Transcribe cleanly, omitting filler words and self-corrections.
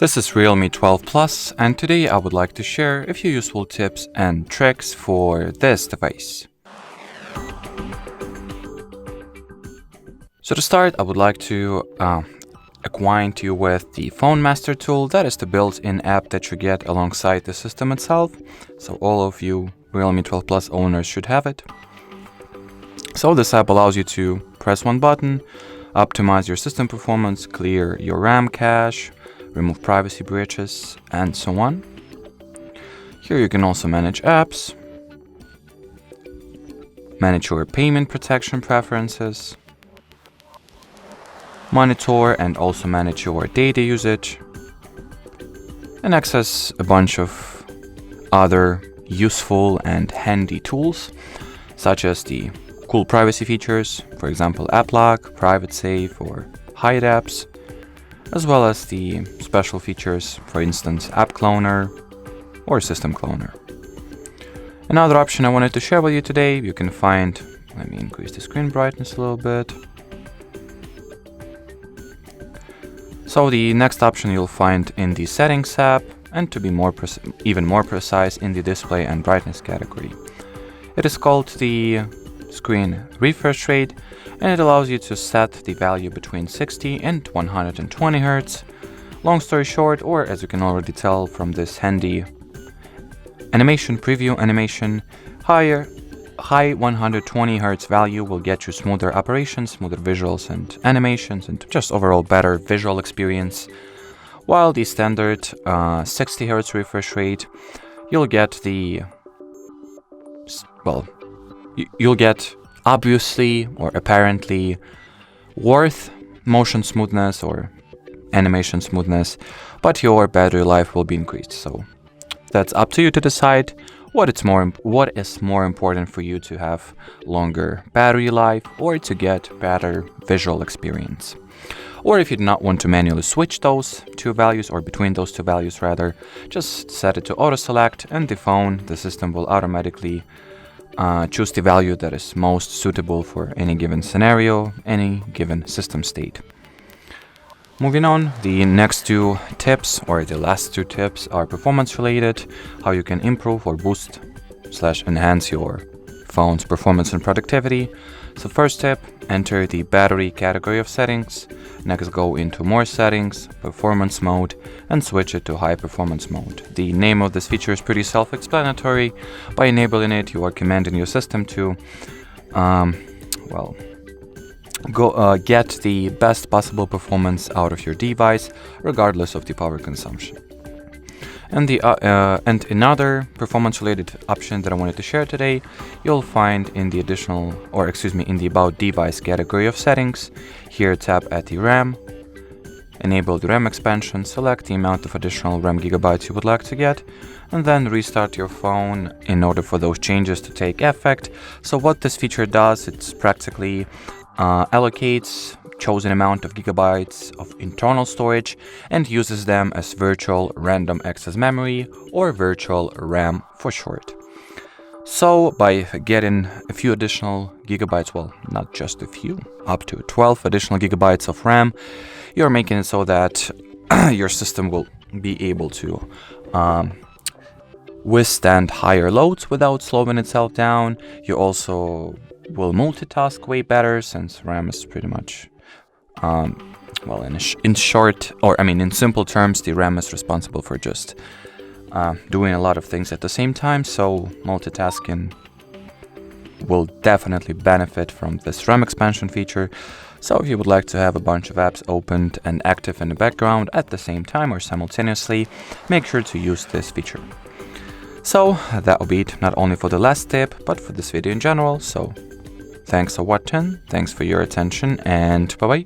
This is Realme 12 Plus, and today I would like to share a few useful tips and tricks for this device. So to start, I would like to acquaint you with the Phone Master tool. That is the built-in app that you get alongside the system itself. So all of you Realme 12 Plus owners should have it. So this app allows you to press one button, optimize your system performance, clear your RAM cache, remove privacy breaches, and so on. Here you can also manage apps, manage your payment protection preferences, monitor and also manage your data usage, and access a bunch of other useful and handy tools, such as the cool privacy features, for example app lock, private save, or hide apps, as well as the special features, for instance app cloner or system cloner. Another option I wanted to share with you today, you can find, let me increase the screen brightness a little bit. So the next option you'll find in the settings app, and to be even more precise, in the display and brightness category. It is called the screen refresh rate, and it allows you to set the value between 60 and 120 Hz. Long story short, or as you can already tell from this handy animation preview animation, high 120 Hz value will get you smoother operations, smoother visuals and animations, and just overall better visual experience. While the standard 60 Hz refresh rate, you'll get you'll get obviously or apparently worth motion smoothness or animation smoothness, but your battery life will be increased. So that's up to you to decide what is more important for you, to have longer battery life or to get better visual experience. Or if you do not want to manually switch those two values, or between those two values rather, just set it to auto select, and the system will automatically choose the value that is most suitable for any given scenario, any given system state. Moving on, the next two tips, or the last two tips, are performance related, how you can improve or boost / enhance your phone's performance and productivity. So first tip, enter the battery category of settings. Next, go into more settings, performance mode, and switch it to high performance mode. The name of this feature is pretty self-explanatory. By enabling it, you are commanding your system to get the best possible performance out of your device, regardless of the power consumption. And another performance-related option that I wanted to share today, you'll find in the in the About Device category of settings. Here, tap at the RAM, enable the RAM expansion, select the amount of additional RAM gigabytes you would like to get, and then restart your phone in order for those changes to take effect. So what this feature does, it's practically allocates chosen amount of gigabytes of internal storage and uses them as virtual random access memory, or virtual RAM for short. So by getting a few additional gigabytes, well, not just a few, up to 12 additional gigabytes of RAM, you're making it so that your system will be able to withstand higher loads without slowing itself down. You also will multitask way better, since RAM is pretty much in simple terms, the RAM is responsible for just doing a lot of things at the same time, so multitasking will definitely benefit from this RAM expansion feature. So if you would like to have a bunch of apps opened and active in the background at the same time or simultaneously, make sure to use this feature. So that will be it, not only for the last tip, but for this video in general. So thanks for watching, thanks for your attention, and bye-bye.